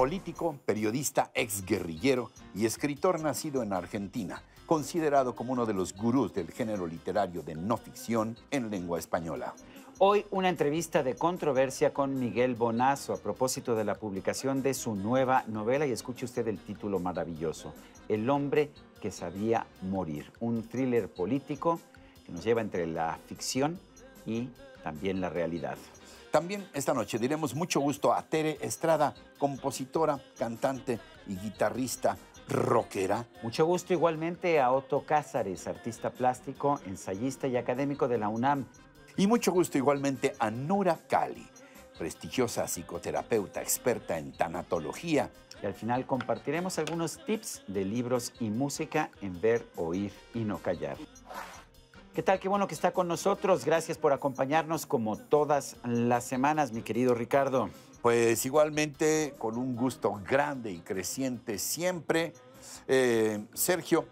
Político, periodista, exguerrillero y escritor nacido en Argentina, considerado como uno de los gurús del género literario de no ficción en lengua española. Hoy una entrevista de controversia con Miguel Bonazo a propósito de la publicación de su nueva novela, y escuche usted el título maravilloso, El hombre que sabía morir, un thriller político que nos lleva entre la ficción y también la realidad. También esta noche diremos mucho gusto a Tere Estrada, compositora, cantante y guitarrista rockera. Mucho gusto igualmente a Otto Cázares, artista plástico, ensayista y académico de la UNAM. Y mucho gusto igualmente a Nura Cali, prestigiosa psicoterapeuta experta en tanatología. Y al final compartiremos algunos tips de libros y música en Ver, Oír y No Callar. ¿Qué tal? Qué bueno que está con nosotros. Gracias por acompañarnos como todas las semanas, mi querido Ricardo. Pues igualmente con un gusto grande y creciente siempre. Sergio,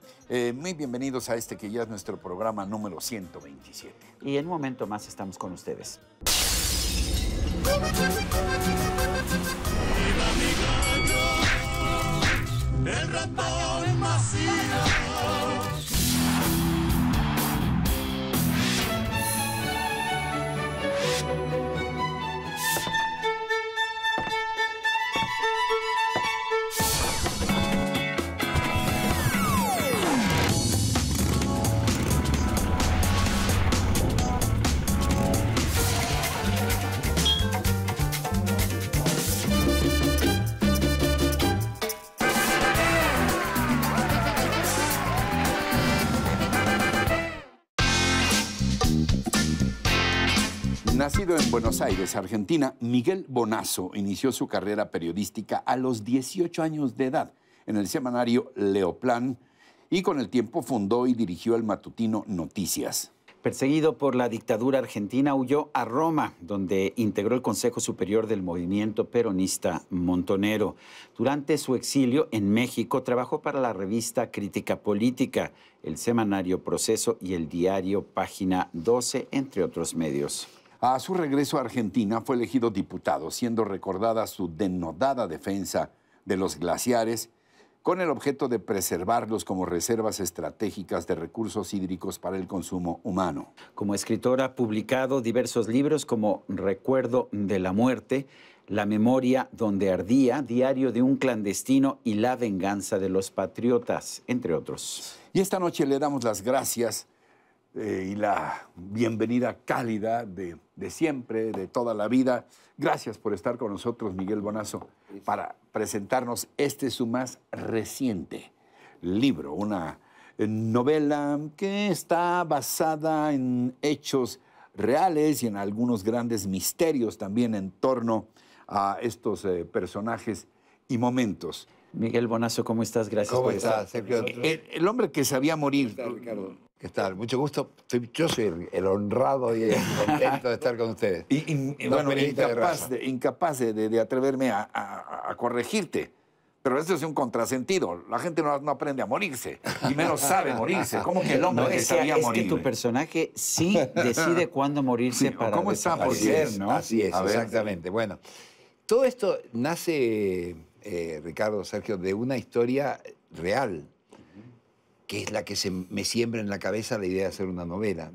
muy bienvenidos a este que ya es nuestro programa número 127. Y en un momento más estamos con ustedes. El ratón Macías. Nacido en Buenos Aires, Argentina, Miguel Bonazo inició su carrera periodística a los 18 años de edad en el semanario Leoplan y con el tiempo fundó y dirigió el matutino Noticias. Perseguido por la dictadura argentina, huyó a Roma, donde integró el Consejo Superior del Movimiento Peronista Montonero. Durante su exilio en México, trabajó para la revista Crítica Política, el semanario Proceso y el diario Página 12, entre otros medios. A su regreso a Argentina fue elegido diputado, siendo recordada su denodada defensa de los glaciares con el objeto de preservarlos como reservas estratégicas de recursos hídricos para el consumo humano. Como escritor ha publicado diversos libros como Recuerdo de la Muerte, La Memoria donde ardía, Diario de un clandestino y La venganza de los patriotas, entre otros. Y esta noche le damos las gracias y la bienvenida cálida de siempre, de toda la vida. Gracias por estar con nosotros, Miguel Bonazo, para presentarnos su más reciente libro, una novela que está basada en hechos reales y en algunos grandes misterios también en torno a estos personajes y momentos. Miguel Bonazo, ¿cómo estás? Gracias ¿Cómo por estás, estar. Sergio? El hombre que sabía morir. ¿Qué tal, Ricardo? ¿Qué tal? Mucho gusto. Yo soy el honrado y el contento de estar con ustedes. Bueno, incapaz de atreverme a corregirte. Pero eso es un contrasentido. La gente no aprende a morirse, y menos sabe morirse. ¿Cómo que el hombre que sabía morir? Es que tu personaje sí decide cuándo morirse para ¿cómo está? desaparecer, ¿no? Así es, A ver. exactamente. Bueno, todo esto nace, Ricardo, Sergio, de una historia real, que es la que me siembra en la cabeza la idea de hacer una novela.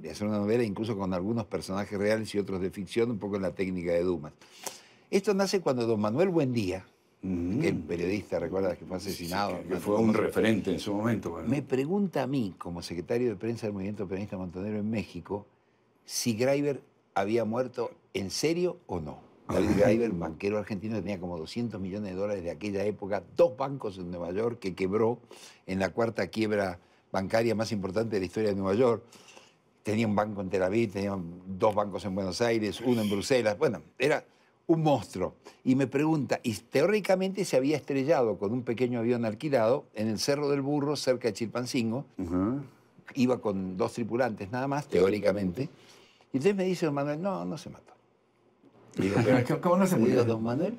Incluso con algunos personajes reales y otros de ficción, un poco en la técnica de Dumas. Esto nace cuando don Manuel Buendía, que el periodista, ¿recuerdas? Que fue asesinado. Que fue un referente en su momento. Bueno. Me pregunta a mí, como secretario de prensa del Movimiento Peronista Montonero en México, si Greiber había muerto en serio o no. David Greiber, banquero argentino, tenía como $200 millones de aquella época, 2 bancos en Nueva York, que quebró en la 4ª quiebra bancaria más importante de la historia de Nueva York. Tenía un banco en Tel Aviv, tenía 2 bancos en Buenos Aires, uno en Bruselas. Bueno, era un monstruo. Y me pregunta, y teóricamente se había estrellado con un pequeño avión alquilado en el Cerro del Burro, cerca de Chilpancingo. Iba con 2 tripulantes nada más, teóricamente. Y entonces me dice don Manuel, no se mató. Digo, ¿cómo no se murió? Digo, don Manuel,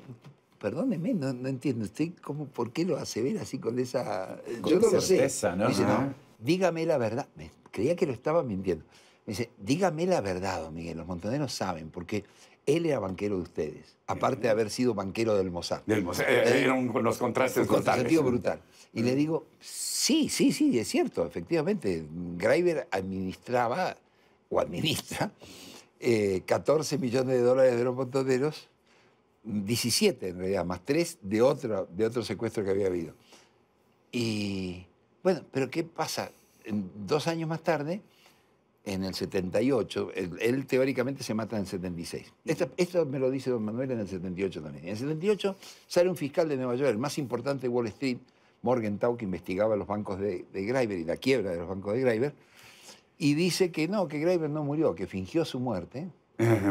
perdóneme, no entiendo. ¿Usted por qué lo asevera así con esa...? Yo no lo sé. ¿No? Dice, no, dígame la verdad. Creía que lo estaba mintiendo. Me dice, dígame la verdad, don Miguel, los montoneros saben, porque él era banquero de ustedes, aparte de haber sido banquero del Mossad. Eran los contrastes Con totales. sentido brutal. Y le digo, sí, es cierto, efectivamente. Graeber administraba, o administra, 14 millones de dólares de los montoneros, 17 en realidad, más 3 de otro secuestro que había habido. Y bueno, pero ¿qué pasa? 2 años más tarde, en el 78, él teóricamente se mata en el 76. Esto me lo dice don Manuel en el 78 también. En el 78 sale un fiscal de Nueva York, el más importante de Wall Street, Morgenthau, que investigaba los bancos de Graeber y la quiebra de los bancos de Graeber, y dice que no, que Graeber no murió, que fingió su muerte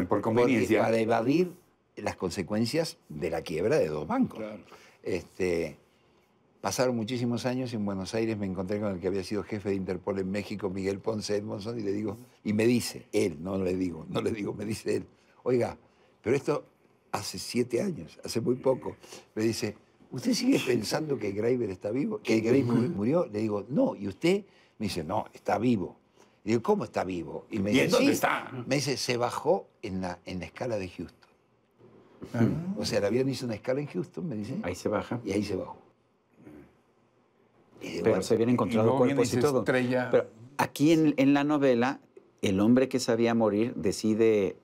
Por conveniencia. para evadir las consecuencias de la quiebra de 2 bancos. Claro. Pasaron muchísimos años y en Buenos Aires me encontré con el que había sido jefe de Interpol en México, Miguel Ponce Edmondson, y le digo, y me dice, él, no le digo, me dice él, oiga, pero esto hace 7 años, hace muy poco. Me dice, ¿usted sigue pensando que Graeber está vivo? ¿Que Graeber murió? Le digo, no, ¿y usted? Me dice, no, está vivo. Le digo, ¿cómo está vivo? Y me dice, ¿Y en dónde "Sí". está? Me dice, se bajó en la escala de Houston. O sea, el avión hizo una escala en Houston, me dice, Ahí se baja. y ahí se bajó. Y digo, Pero bueno, se habían encontrado luego viene cuerpos y y se todo. estrella. Pero aquí en la novela, el hombre que sabía morir decide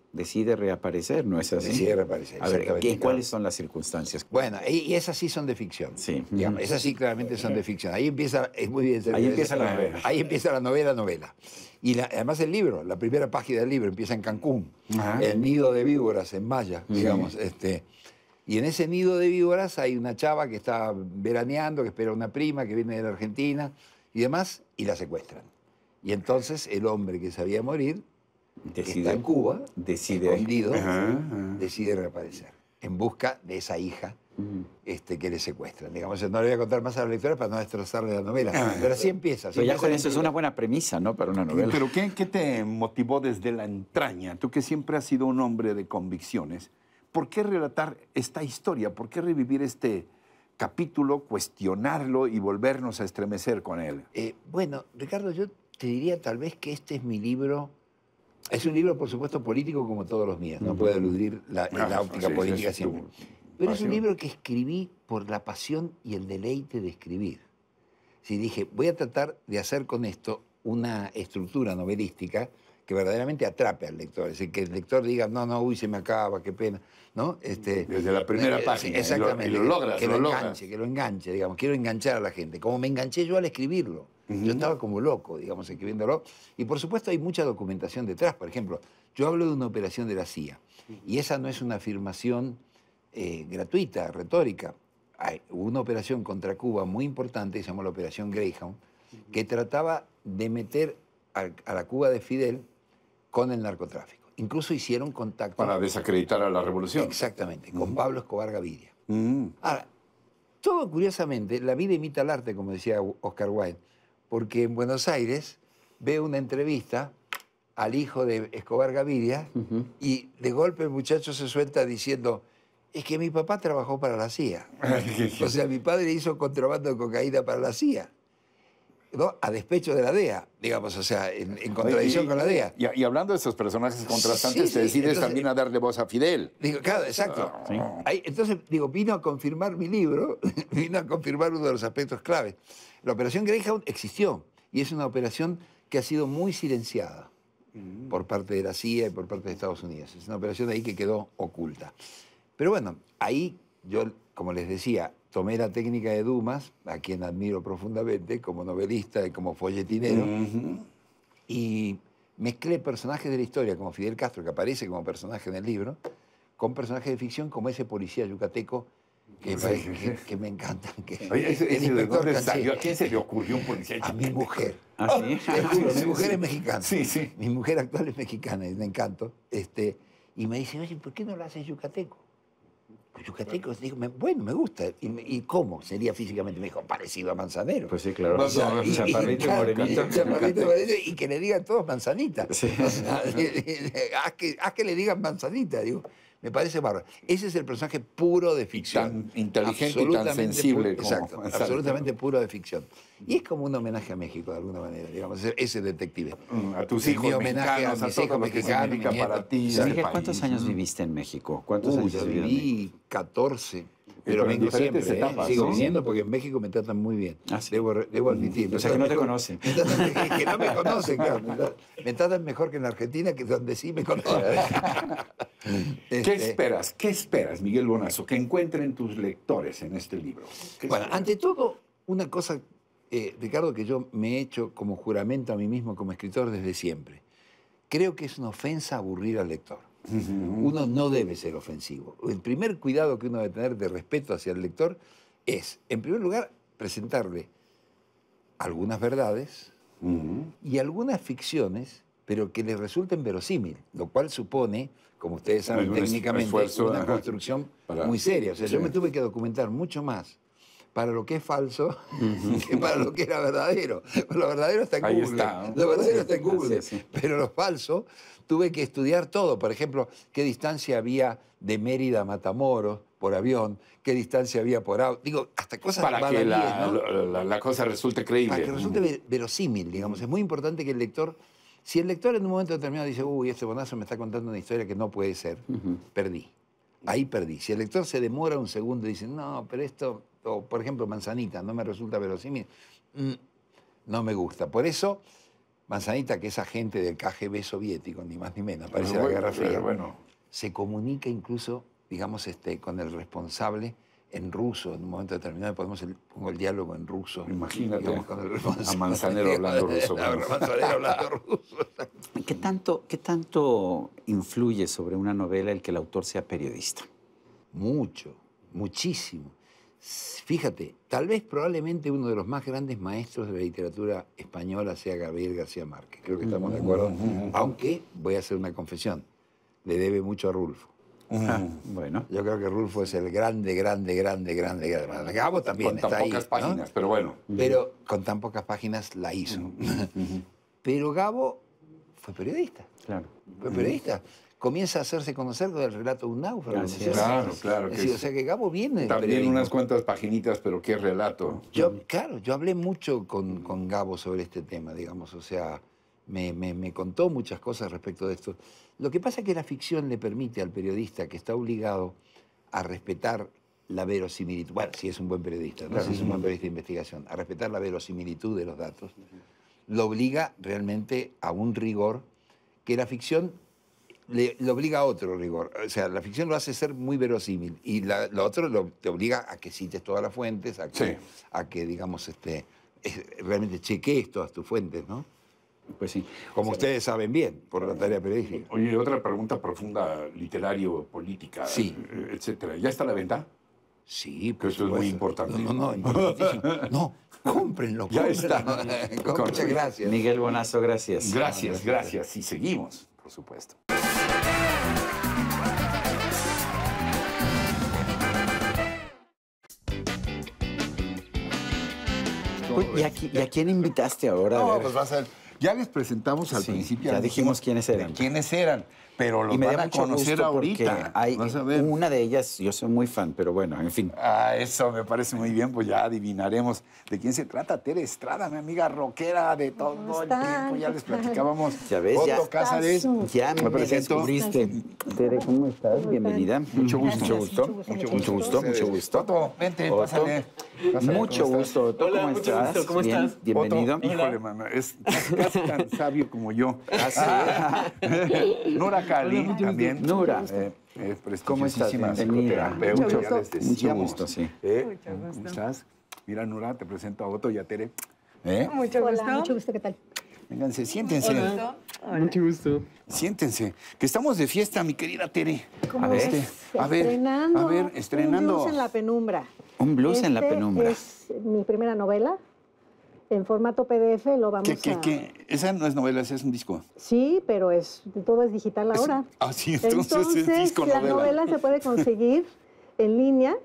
reaparecer, ¿no es así? decide reaparecer, A ver, exactamente. ¿cuáles son las circunstancias? Bueno, y esas sí son de ficción. Sí. Digamos, esas sí claramente son de ficción. Ahí empieza, es muy bien. Ahí empieza la novela. Ahí empieza la novela. Y además el libro, la primera página del libro empieza en Cancún, Ajá. el nido de víboras en Maya, digamos. Y en ese nido de víboras hay una chava que está veraneando, que espera una prima que viene de la Argentina y demás, y la secuestran. Y entonces el hombre que sabía morir, que está en Cuba, escondido, decide reaparecer en busca de esa hija que le secuestran. Digamos, no le voy a contar más a la lectora para no destrozarle la novela. Pero así empieza. Pero ya con eso es una buena premisa, ¿no? Para una novela. Pero ¿qué te motivó desde la entraña? Tú que siempre has sido un hombre de convicciones, ¿por qué relatar esta historia? ¿Por qué revivir este capítulo, cuestionarlo y volvernos a estremecer con él? Bueno, Ricardo, yo te diría tal vez que este es mi libro. Es un libro, por supuesto, político como todos los míos. No puedo eludir la óptica sí, política es siempre. tu Pero es un pasión. libro que escribí por la pasión y el deleite de escribir. Si dije, voy a tratar de hacer con esto una estructura novelística que verdaderamente atrape al lector. Es decir, que el lector diga, no, uy, se me acaba, qué pena. ¿No? Desde la primera página. Exactamente. Y lo logras, que lo lo logras. enganche, que lo enganche, digamos. Quiero enganchar a la gente. Como me enganché yo al escribirlo. Yo estaba como loco, digamos, escribiéndolo. Y por supuesto hay mucha documentación detrás. Por ejemplo, yo hablo de una operación de la CIA. Y esa no es una afirmación gratuita, retórica. Hubo una operación contra Cuba muy importante, se llamó la Operación Greyhound, que trataba de meter a la Cuba de Fidel con el narcotráfico. Incluso hicieron contacto... Para desacreditar a la revolución. Exactamente, con Pablo Escobar Gaviria. Mm. Ahora, todo curiosamente, la vida imita al arte, como decía Oscar Wilde, porque en Buenos Aires veo una entrevista al hijo de Escobar Gaviria y de golpe el muchacho se suelta diciendo, es que mi papá trabajó para la CIA. O sea, mi padre hizo contrabando de cocaína para la CIA. ¿No? A despecho de la DEA, digamos, o sea, en contradicción con la DEA. Y hablando de esos personajes contrastantes, Sí, te decides entonces- también a darle voz a Fidel. Digo, claro, exacto. Sí. Ahí, entonces, digo, vino a confirmar mi libro, vino a confirmar uno de los aspectos claves. La operación Greyhound existió y es una operación que ha sido muy silenciada por parte de la CIA y por parte de Estados Unidos. Es una operación ahí que quedó oculta. Pero bueno, ahí yo, como les decía, tomé la técnica de Dumas, a quien admiro profundamente como novelista y como folletinero, y mezclé personajes de la historia, como Fidel Castro, que aparece como personaje en el libro, con personajes de ficción como ese policía yucateco que me encantan. Oye, ese el ¿de inspector dónde Cancé. salió? ¿A quién se le ocurrió un policía? A mi mujer. ¿Ah, sí? Te juro, Sí, mi mujer sí. es mexicana. Sí, sí. Mi mujer actual es mexicana y me encanto. Y me dice, oye, ¿por qué no lo haces yucateco? Pues yucateco, digo, bueno, me gusta. ¿Y cómo sería físicamente? Me dijo, parecido a Manzanero. Pues sí, claro. O sea, Chaparrito y claro, morenito. chaparrito y morenito, y que le digan todos manzanita. Sí. O sea, haz que le digan manzanita. Digo, Me parece bárbaro. Ese es el personaje puro de ficción. Tan inteligente y tan sensible como... Exacto, absolutamente puro de ficción. Y es como un homenaje a México, de alguna manera, digamos, ese detective. A tus Sí, hijos mi homenaje mexicanos, a mis todo hijos lo que mexicanos, significa mi para nieto. ti. Exacto. Miguel, ¿cuántos años viviste en México? ¿Cuántos años Yo has vivido en México? viví 14. Pero Pero en vengo diferentes siempre, etapas, sigo ¿no? viniendo porque en México me tratan muy bien. Ah, sí. Debo admitirlo. O sea, que no te conocen. Que no me conocen, claro. Me tratan mejor que en la Argentina, que donde sí me conocen. ¿Qué esperas? ¿Qué esperas, Miguel Bonazo, que encuentren tus lectores en este libro? Bueno, ante todo, una cosa, Ricardo, que yo me he hecho como juramento a mí mismo como escritor desde siempre. Creo que es una ofensa aburrir al lector. Uno no debe ser ofensivo. El primer cuidado que uno debe tener de respeto hacia el lector es, en primer lugar, presentarle algunas verdades y algunas ficciones, pero que le resulten verosímil, lo cual supone, como ustedes saben Un técnicamente, esfuerzo, una construcción para- muy seria. O sea, yo sí. me tuve que documentar mucho más para lo que es falso que para lo que era verdadero. Lo verdadero está en Ahí Google. está, ¿no? Lo verdadero está en Google. Sí, sí. Pero lo falso, tuve que estudiar todo. Por ejemplo, qué distancia había de Mérida a Matamoros por avión, qué distancia había por auto. Digo, hasta cosas Para que baladíes, ¿no? la cosa resulte creíble. Para que resulte verosímil, digamos. Es muy importante que el lector, si el lector en un momento determinado dice, uy, este Bonazo me está contando una historia que no puede ser, perdí. Ahí perdí. Si el lector se demora un segundo y dice, no, pero esto, o por ejemplo, Manzanita, no me resulta verosímil, no me gusta. Por eso, Manzanita, que es agente del KGB soviético, ni más ni menos, parece la Guerra Fría, Bueno, se comunica incluso, digamos, con el responsable en ruso. En un momento determinado pongo el diálogo en ruso. Imagínate, digamos, con el responsable. a Manzanero hablando ruso. A Manzanero hablando ruso. ¿Qué tanto influye sobre una novela el que el autor sea periodista? Mucho, muchísimo. Fíjate, tal vez probablemente uno de los más grandes maestros de la literatura española sea Gabriel García Márquez. Creo que estamos de acuerdo. Aunque voy a hacer una confesión, le debe mucho a Rulfo. Bueno. Yo creo que Rulfo es el grande. Gabo también Con está tan ahí, pocas ¿no? páginas, pero bueno. Pero con tan pocas páginas la hizo. Pero Gabo fue periodista. Claro. Fue periodista. Comienza a hacerse conocer con el relato de un náufrago. Así ¿no es. Claro, claro. Es que decir, es- o sea que Gabo viene del también periodismo. unas cuantas paginitas, pero qué relato. Claro, yo hablé mucho con Gabo sobre este tema, digamos, o sea, me contó muchas cosas respecto de esto. Lo que pasa es que la ficción le permite al periodista, que está obligado a respetar la verosimilitud, bueno, si es un buen periodista, ¿no? Si es un buen periodista de investigación, a respetar la verosimilitud de los datos, lo obliga realmente a un rigor que la ficción le obliga a otro rigor. O sea, la ficción lo hace ser muy verosímil y lo otro te obliga a que cites todas las fuentes, Sí. a que digamos, realmente chequees todas tus fuentes, ¿no? Pues sí. Como ustedes saben bien, por la tarea periodística. Oye, otra pregunta profunda, literario, política, Sí. etcétera. ¿Ya está a la venta? Sí, Que eso es muy importante. No, importantísimo. No, cómprenlo. Ya cómprenlo. está. Muchas gracias. Miguel Bonazo, gracias. Gracias. Y seguimos, por supuesto. Uy, ¿y a quién invitaste ahora? A No, ver. pues vas a ver. Ya les presentamos al Sí, principio. ya dijimos quiénes eran. de quiénes eran, pero los Y me van da a mucho conocer gusto ahorita. porque hay Vas a ver. una de ellas, yo soy muy fan, pero bueno, en fin. Ah, eso me parece muy bien, pues ya adivinaremos de quién se trata. Tere Estrada, mi amiga rockera de todo el están? tiempo, ya les platicábamos. Ya ves, Otto ya- Cázares, Ya me presento. descubriste. Tere, ¿cómo estás? Bienvenida. Mucho gusto. Gracias, Mucho gusto. Otto, vente, Otto. pásale. Mucho ¿cómo estás? gusto, Otto. Hola, ¿Cómo mucho estás? gusto, ¿cómo Bien, estás? bienvenido. Otto, híjole, mano, es casi tan sabio como yo. Nora Cali, también. Nora. ¿Cómo estás? prestigiosísima Bienvenida. psicoterapeuta, Mucho ya gusto. les decíamos. Mucho gusto, sí. ¿Cómo estás? Mira, Nora, te presento a Otto y a Tere. Mucho gusto, ¿qué tal? Vénganse, siéntense. Mucho gusto. Siéntense. Que estamos de fiesta, mi querida Tere. ¿Cómo A ver. ves? A ver, Estrenando. estrenando. Un blues en la penumbra. Un blues en la penumbra. Es mi primera novela. En formato PDF lo vamos ¿Qué? Esa no es novela, esa es un disco. Sí, pero todo es digital ahora. Ah, sí, entonces es disco la novela. novela se puede conseguir en línea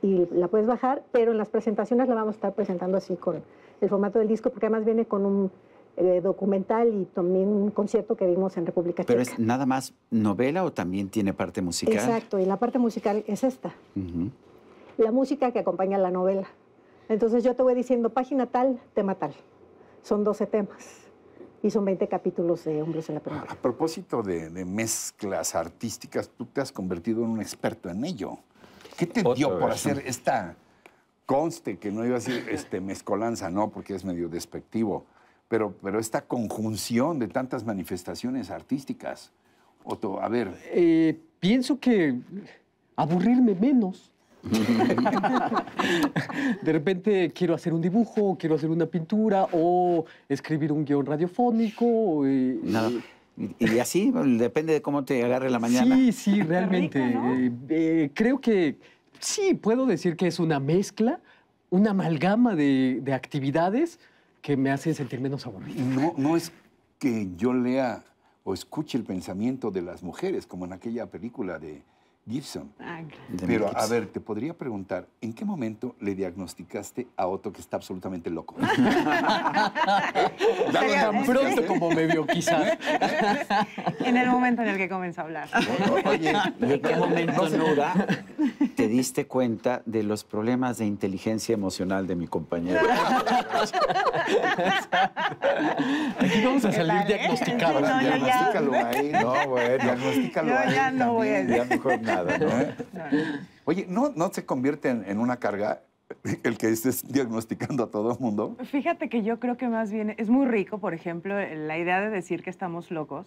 y la puedes bajar, pero en las presentaciones la vamos a estar presentando así con el formato del disco, porque además viene con un documental y también un concierto que vimos en República ¿Pero Checa. es nada más novela o también tiene parte musical? Exacto, y la parte musical es esta. Ujú. La música que acompaña la novela. Entonces yo te voy diciendo página tal, tema tal. Son 12 temas y son 20 capítulos de Un blues en la penumbra. A propósito de mezclas artísticas, tú te has convertido en un experto en ello. ¿Qué te dio por hacer esta, conste que no iba a decir mezcolanza, no, porque es medio despectivo, pero esta conjunción de tantas manifestaciones artísticas? Otto, a ver. Pienso que aburrirme menos. De repente quiero hacer un dibujo, quiero hacer una pintura o escribir un guión radiofónico. Nada. Y así, depende de cómo te agarre la mañana. Sí, realmente. Rico, ¿no? Creo que sí, puedo decir que es una mezcla, una amalgama de actividades que me hacen sentir menos aburrido. No es que yo lea o escuche el pensamiento de las mujeres, como en aquella película de Gibson. Ah, De Pero, Mel a Gibson. ver, te podría preguntar, ¿en qué momento le diagnosticaste a Otto que está absolutamente loco? Tan pronto como me vio, quizás. en el momento en el que comenzó a hablar. Oye, ¿Y en qué momento, Nura, te diste cuenta de los problemas de inteligencia emocional de mi compañero? Aquí vamos a salir diagnosticados. No, yo ya- diagnostícalo ahí. No, bueno, diagnostícalo Yo ahí ya no voy a también. Ya mejor nada, ¿no? Oye, ¿no se convierte en una carga el que estés diagnosticando a todo el mundo? Fíjate que yo creo que más bien es muy rico, por ejemplo, la idea de decir que estamos locos,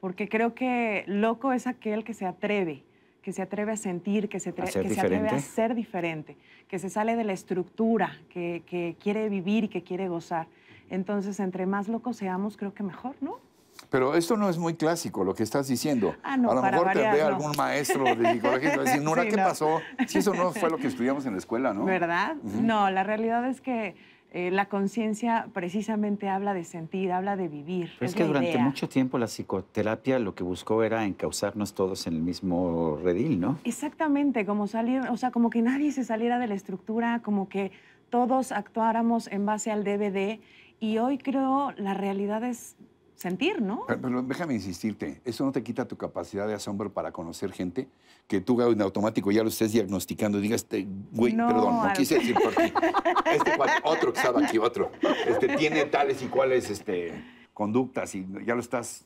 porque creo que loco es aquel que se atreve a sentir, que se ser atreve diferente. a ser diferente, que se sale de la estructura, que quiere vivir y que quiere gozar. Entonces, entre más locos seamos, creo que mejor, ¿no? Pero esto no es muy clásico, lo que estás diciendo. Ah, no, a lo para mejor te variar, ve no. algún maestro de psicología y te va a decir, Nora, Sí, ¿qué no. pasó? Si eso no fue lo que estudiamos en la escuela, ¿no? ¿Verdad? No, la realidad es que la conciencia precisamente habla de sentir, habla de vivir. Pero es que la durante idea. mucho tiempo la psicoterapia lo que buscó era encauzarnos todos en el mismo redil, ¿no? Exactamente, como salir, o sea, como que nadie se saliera de la estructura, como que todos actuáramos en base al DVD. Y hoy creo la realidad es sentir, ¿no? Pero déjame insistirte, eso no te quita tu capacidad de asombro para conocer gente que tú en automático ya lo estés diagnosticando y digas, güey, No, perdón, no al- quise decir por ti. Otro que estaba aquí, otro. Tiene tales y cuales conductas y ya lo estás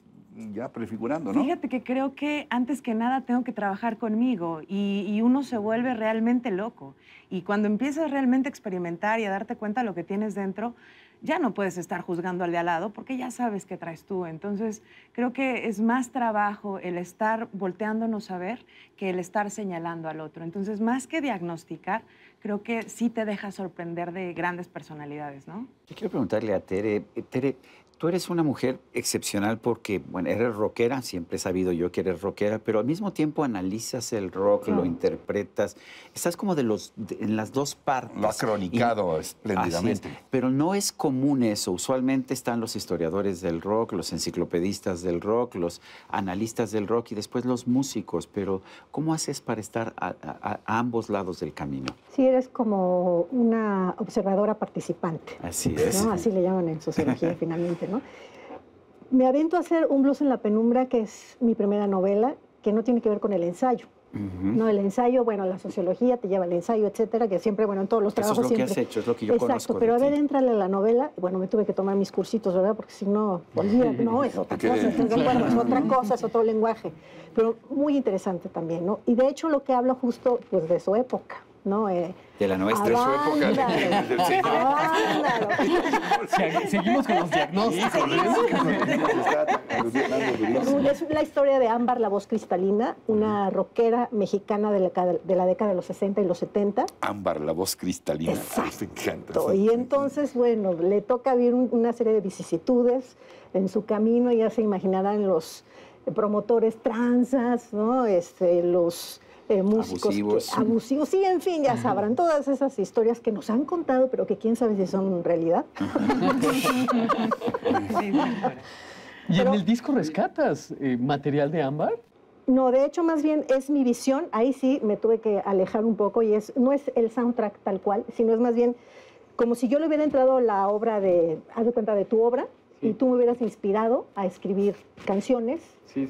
ya prefigurando, ¿no? Fíjate que creo que antes que nada tengo que trabajar conmigo y uno se vuelve realmente loco. Y cuando empiezas realmente a experimentar y a darte cuenta de lo que tienes dentro, ya no puedes estar juzgando al de al lado porque ya sabes qué traes tú. Entonces, creo que es más trabajo el estar volteándonos a ver que el estar señalando al otro. Entonces, más que diagnosticar, creo que sí te deja sorprender de grandes personalidades, ¿no? Yo quiero preguntarle a Tere, Tere, tú eres una mujer excepcional porque, bueno, eres rockera, siempre he sabido yo que eres rockera, pero al mismo tiempo analizas el rock, lo interpretas, estás como en las dos partes. Lo ha cronicado espléndidamente. Así es, pero no es común eso. Usualmente están los historiadores del rock, los enciclopedistas del rock, los analistas del rock y después los músicos. Pero, ¿cómo haces para estar a ambos lados del camino? Sí, eres como una observadora participante. Así es. ¿No? Así le llaman en sociología finalmente, ¿no? Me avento a hacer Un blues en la penumbra, que es mi primera novela, que no tiene que ver con el ensayo. No, el ensayo, bueno, la sociología te lleva al ensayo, etcétera, que siempre, bueno, en todos los Eso es trabajos lo que siempre. has hecho, es lo que yo Exacto, conozco de pero a ver, ti. entrale a la novela, bueno, me tuve que tomar mis cursitos, ¿verdad? Porque si no, olvídate, no, es otra cosa, ¿estás de acuerdo? Es otra cosa, es otro lenguaje. Pero muy interesante también, ¿no? Y de hecho lo que habla justo, pues, de su época, ¿no? De la nuestra. De su época, del señor. Seguimos con los diagnósticos. Es la historia de Ámbar, la voz cristalina, una rockera mexicana de la década de los 60 y los 70. Ámbar, la voz cristalina. Exacto. Me encanta. Y entonces, bueno, le toca vivir una serie de vicisitudes en su camino, ya se imaginarán los promotores transas, ¿no? Los músicos abusivos, sí, en fin, ya sabrán todas esas historias que nos han contado, pero que quién sabe si son realidad. ¿Y en el disco rescatas material de Ámbar? No, de hecho, más bien es mi visión. Ahí sí me tuve que alejar un poco y no es el soundtrack tal cual, sino es más bien como si yo le hubiera entrado la obra haz de cuenta, de tu obra, y tú me hubieras inspirado a escribir canciones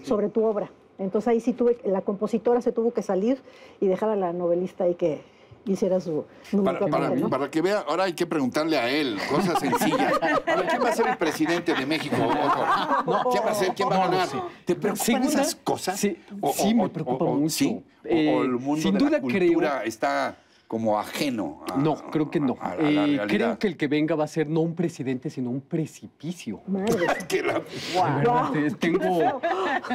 sobre tu obra. Entonces ahí sí la compositora se tuvo que salir y dejar a la novelista ahí que hiciera su número. Para que vea, ahora hay que preguntarle a él, cosas sencillas. Ahora, ¿quién va a ser el presidente de México? ¿Quién va a ser? ¿Quién va a ganar? ¿Te preocupan esas cosas? Sí, me preocupa mucho. ¿Sí? ¿O el mundo sin de duda la cultura creo, está como ajeno no, creo que no. a la realidad? Creo que el que venga va a ser no un presidente, sino un precipicio. Madre.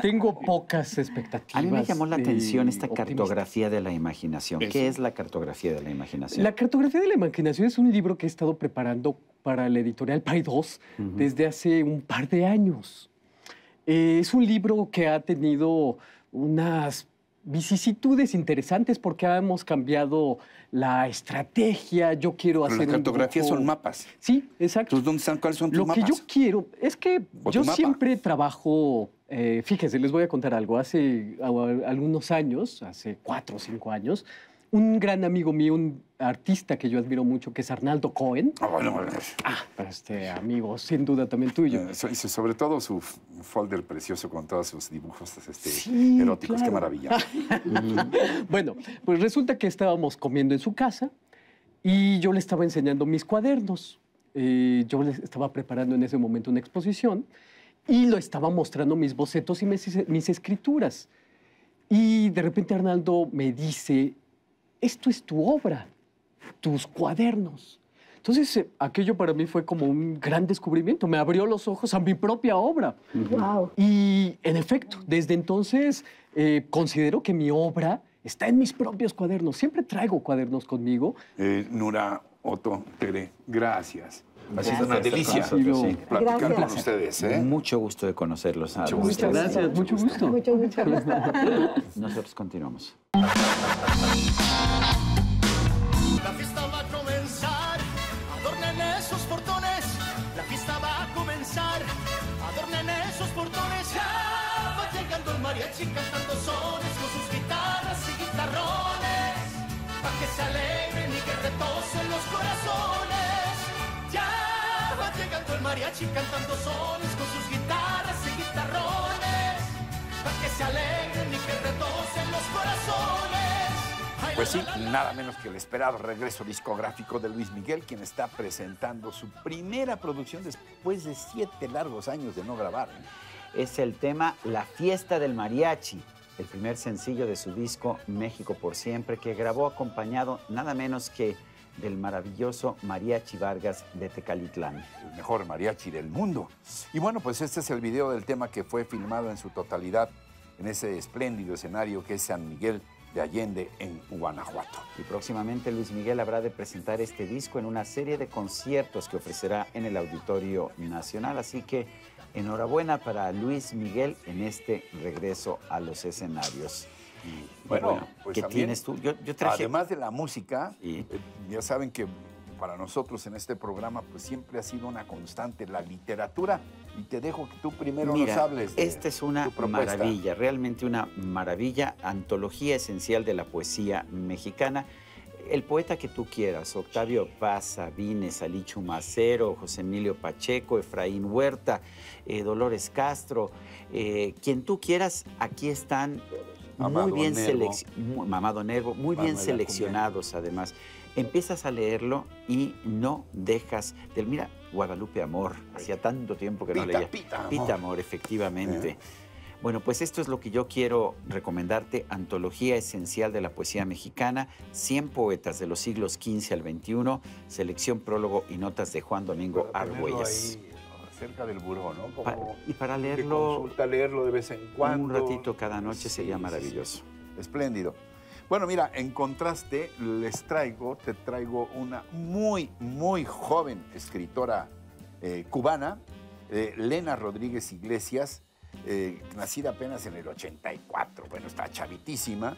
Tengo pocas expectativas. A mí me llamó la atención esta cartografía de la imaginación. ¿Qué es la cartografía de la imaginación? La cartografía de la imaginación es un libro que he estado preparando para la editorial Paidós desde hace un par de años. Es un libro que ha tenido unas vicisitudes interesantes porque hemos cambiado la estrategia. Yo quiero hacer las cartografías son mapas. Sí, exacto. Entonces, ¿dónde están? ¿Cuáles son tus mapas? Lo que yo quiero es que yo siempre trabajo... fíjense, les voy a contar algo. Hace algunos años, hace 4 o 5 años, un gran amigo mío, un artista que yo admiro mucho, que es Arnaldo Cohen. Amigo, sin duda también tuyo. Sobre todo su folder precioso con todos sus dibujos eróticos. Claro. Qué maravilla. Bueno, pues resulta que estábamos comiendo en su casa y yo le estaba enseñando mis cuadernos. Yo le estaba preparando en ese momento una exposición y lo estaba mostrando mis bocetos y mis escrituras. Y de repente Arnaldo me dice, esto es tu obra, tus cuadernos. Entonces, aquello para mí fue como un gran descubrimiento. Me abrió los ojos a mi propia obra. Wow. Y, en efecto, desde entonces considero que mi obra está en mis propios cuadernos. Siempre traigo cuadernos conmigo. Nura, Otto, Tere, gracias. Ha sido una Gracias. delicia platicar con ustedes. Mucho gusto de conocerlos. Muchas gracias, mucho gusto. Mucho gusto. Nosotros continuamos. La fiesta va a comenzar, adornen esos portones. La fiesta va a comenzar, adornen esos portones. Ya va llegando el mariachi cantando sones con sus guitarras y guitarrones, pa' que se alegren y que retosen los corazones. Ya va llegando el mariachi cantando sones con sus guitarras y guitarrones, pa' que se alegren y que retosen los corazones. Pues sí, nada menos que el esperado regreso discográfico de Luis Miguel, quien está presentando su primera producción después de 7 largos años de no grabar. Es el tema La Fiesta del Mariachi, el primer sencillo de su disco México por Siempre, que grabó acompañado nada menos que del maravilloso Mariachi Vargas de Tecalitlán. El mejor mariachi del mundo. Y bueno, pues este es el video del tema que fue filmado en su totalidad en ese espléndido escenario que es San Miguel de Allende en Guanajuato. Y próximamente Luis Miguel habrá de presentar este disco en una serie de conciertos que ofrecerá en el Auditorio Nacional. Así que enhorabuena para Luis Miguel en este regreso a los escenarios. Bueno, pues ¿qué también, tienes tú? Yo traje... Además de la música, Sí. Ya saben que para nosotros en este programa pues siempre ha sido una constante la literatura, y te dejo que tú primero nos hables de esta es una tu propuesta. maravilla, realmente una maravilla, antología esencial de la poesía mexicana. El poeta que tú quieras, Octavio Paz, Sabines, Alichu Macero, José Emilio Pacheco, Efraín Huerta, Dolores Castro, quien tú quieras, aquí están muy bien seleccionados además. Empiezas a leerlo y no dejas de... Mira, Guadalupe Amor, hacía tanto tiempo que no leía. Pita Amor, efectivamente. Bueno, pues esto es lo que yo quiero recomendarte, Antología Esencial de la Poesía Mexicana, 100 poetas de los siglos XV al XXI, selección, prólogo y notas de Juan Domingo Argüelles. Cerca del buró, ¿no? Y para leerlo... Consulta leerlo de vez en cuando. Un ratito cada noche sería maravilloso. Espléndido. Bueno, mira, en contraste, te traigo una muy, muy joven escritora cubana, Lena Rodríguez Iglesias, nacida apenas en el 84, bueno, está chavitísima,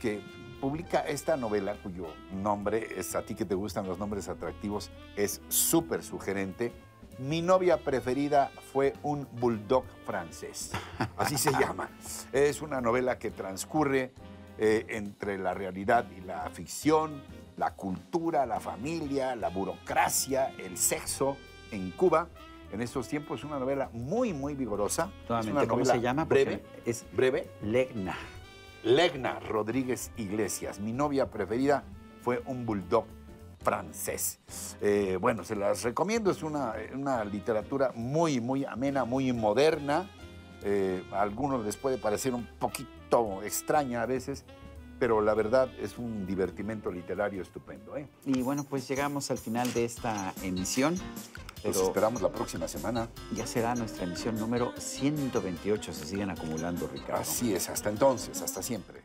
que publica esta novela cuyo nombre, es a ti que te gustan los nombres atractivos, es súper sugerente. Mi novia preferida fue un bulldog francés, así se llama. Es una novela que transcurre entre la realidad y la ficción, la cultura, la familia, la burocracia, el sexo en Cuba. en estos tiempos. Es una novela muy, muy vigorosa. Nuevamente, ¿cómo se llama? Breve. Es breve. Legna. Legna Rodríguez Iglesias. Mi novia preferida fue un bulldog francés. Bueno, se las recomiendo. Es una literatura muy, muy amena, muy moderna. A algunos les puede parecer un poquito extraña a veces, pero la verdad es un divertimento literario estupendo. Y bueno, pues llegamos al final de esta emisión. Los esperamos la próxima semana. Ya será nuestra emisión número 128. Se siguen acumulando, Ricardo. Así es, hasta entonces, hasta siempre.